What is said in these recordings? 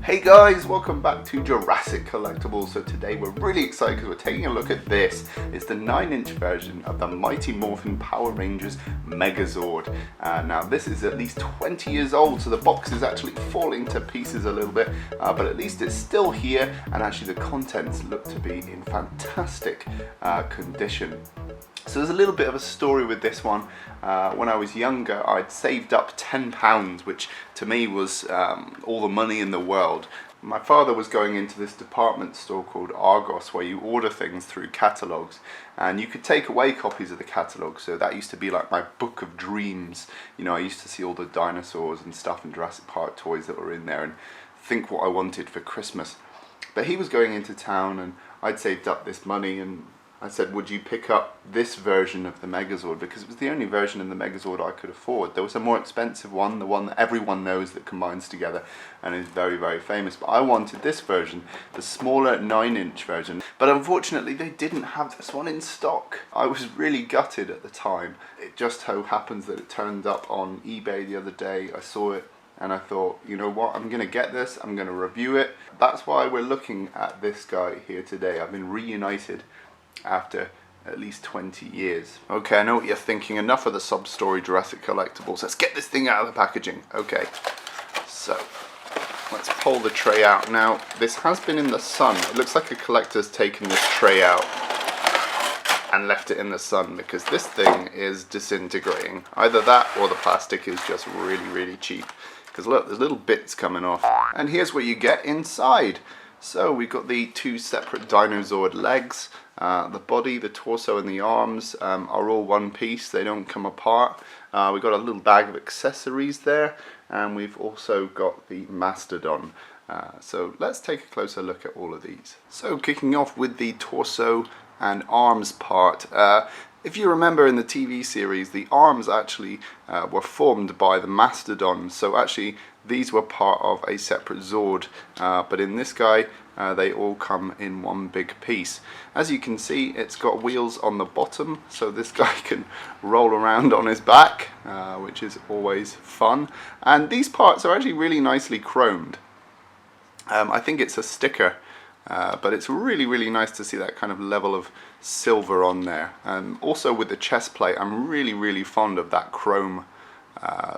Hey guys, welcome back to Jurassic Collectibles. So today we're really excited because we're taking a look at this. It's the 9-inch version of the Mighty Morphin Power Rangers Megazord. Now this is at least 20 years old, so the box is actually falling to pieces a little bit, but at least it's still here, and actually the contents look to be in fantastic condition. So there's a little bit of a story with this one. When I was younger, I'd saved up £10, which to me was all the money in the world. My father was going into this department store called Argos, where you order things through catalogues, and you could take away copies of the catalogue. So that used to be like my book of dreams. You know, I used to see all the dinosaurs and stuff and Jurassic Park toys that were in there and think what I wanted for Christmas. But he was going into town, and I'd saved up this money, and I said, would you pick up this version of the Megazord? Because it was the only version in the Megazord I could afford. There was a more expensive one, the one that everyone knows that combines together and is very, very famous. But I wanted this version, the smaller 9-inch version. But unfortunately, they didn't have this one in stock. I was really gutted at the time. It just so happens that it turned up on eBay the other day. I saw it and I thought, you know what, I'm going to get this, I'm going to review it. That's why we're looking at this guy here today. I've been reunited after at least 20 years. Okay, I know what you're thinking. Enough of the sub-story Jurassic Collectibles. Let's get this thing out of the packaging. Okay, so let's pull the tray out. Now, this has been in the sun. It looks like a collector's taken this tray out and left it in the sun because this thing is disintegrating. Either that or the plastic is just really, really cheap. Because look, there's little bits coming off. And here's what you get inside. So we've got the two separate Dino-zord legs. The body, the torso and the arms are all one piece, they don't come apart. We've got a little bag of accessories there, and we've also got the mastodon. So let's take a closer look at all of these. So kicking off with the torso and arms part. If you remember in the TV series, the arms actually were formed by the mastodon, so actually these were part of a separate Zord, but in this guy they all come in one big piece. As you can see, it's got wheels on the bottom, so this guy can roll around on his back, which is always fun. And these parts are actually really nicely chromed. I think it's a sticker, but it's really, really nice to see that kind of level of silver on there. Also with the chest plate, I'm really, really fond of that chrome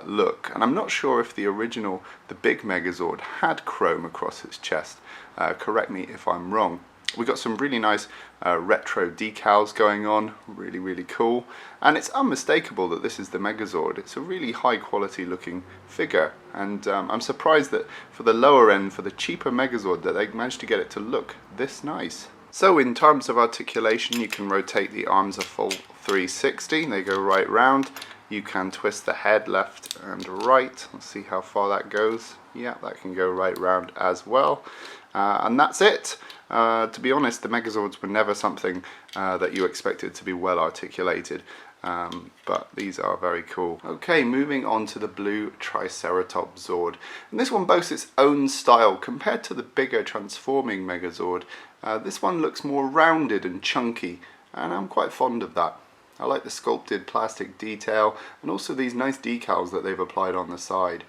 look, and I'm not sure if the original, the big Megazord, had chrome across its chest. Correct me if I'm wrong. We got some really nice retro decals going on, really, really cool, and it's unmistakable that this is the Megazord. It's a really high quality looking figure, and I'm surprised that for the lower end, for the cheaper Megazord, that they managed to get it to look this nice. So in terms of articulation, you can rotate the arms a full 360, they go right round. You can twist the head left and right. Let's see how far that goes. Yeah, that can go right round as well. And that's it. To be honest, the Megazords were never something that you expected to be well articulated. But these are very cool. Okay, moving on to the blue Triceratops Zord. And this one boasts its own style. Compared to the bigger transforming Megazord, this one looks more rounded and chunky, and I'm quite fond of that. I like the sculpted plastic detail and also these nice decals that they've applied on the side.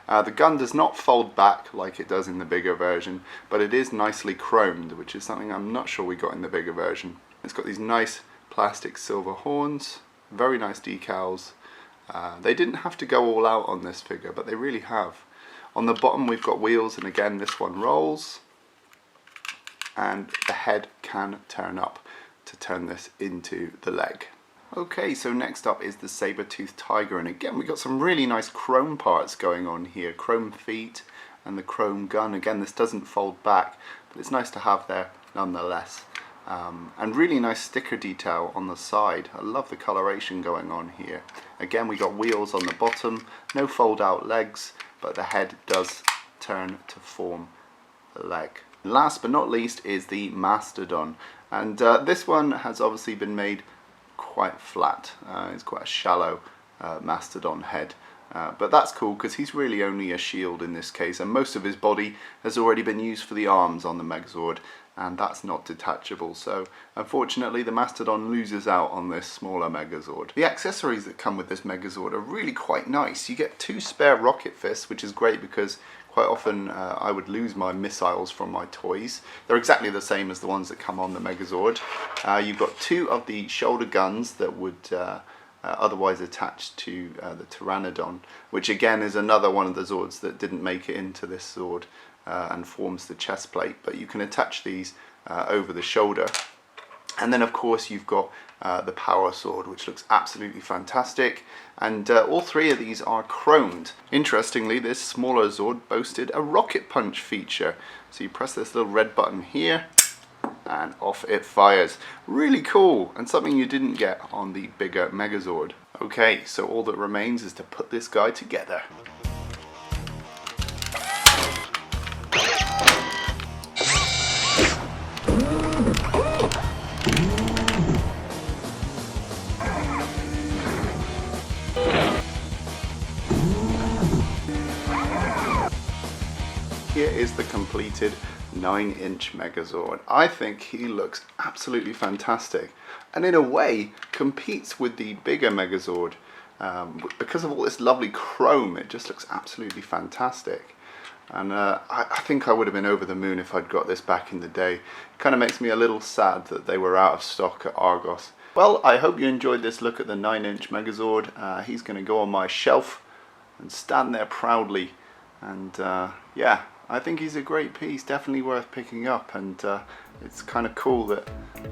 The gun does not fold back like it does in the bigger version, but it is nicely chromed, which is something I'm not sure we got in the bigger version. It's got these nice plastic silver horns, very nice decals. They didn't have to go all out on this figure, but they really have. On the bottom we've got wheels, and again this one rolls, and the head can turn up to turn this into the leg. Okay, so next up is the saber-toothed tiger, and again we got some really nice chrome parts going on here. Chrome feet and the chrome gun. Again, this doesn't fold back, but it's nice to have there nonetheless. And really nice sticker detail on the side. I love the coloration going on here. Again, we got wheels on the bottom, no fold out legs, but the head does turn to form the leg. Last but not least is the mastodon, and this one has obviously been made quite flat. It's quite a shallow mastodon head, but that's cool because he's really only a shield in this case, and most of his body has already been used for the arms on the Megazord, and that's not detachable, so unfortunately the mastodon loses out on this smaller Megazord. The accessories that come with this Megazord are really quite nice. You get two spare rocket fists, which is great because Quite often I would lose my missiles from my toys. They're exactly the same as the ones that come on the Megazord. You've got 2 of the shoulder guns that would otherwise attach to the Pteranodon, which again is another one of the Zords that didn't make it into this Zord and forms the chest plate, but you can attach these over the shoulder. And then of course you've got the Power Sword, which looks absolutely fantastic, and all 3 of these are chromed. Interestingly, this smaller Zord boasted a rocket punch feature, so you press this little red button here and off it fires. Really cool, and something you didn't get on the bigger Megazord. Okay, so all that remains is to put this guy together. Here is the completed 9-inch Megazord. I think he looks absolutely fantastic, and in a way competes with the bigger Megazord. Because of all this lovely chrome, it just looks absolutely fantastic. And I think I would have been over the moon if I'd got this back in the day. It kind of makes me a little sad that they were out of stock at Argos. Well, I hope you enjoyed this look at the 9-inch Megazord. He's going to go on my shelf and stand there proudly. And yeah, I think he's a great piece, definitely worth picking up, and it's kind of cool that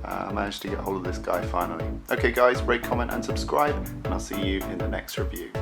I managed to get hold of this guy finally. Okay guys, rate, comment and subscribe, and I'll see you in the next review.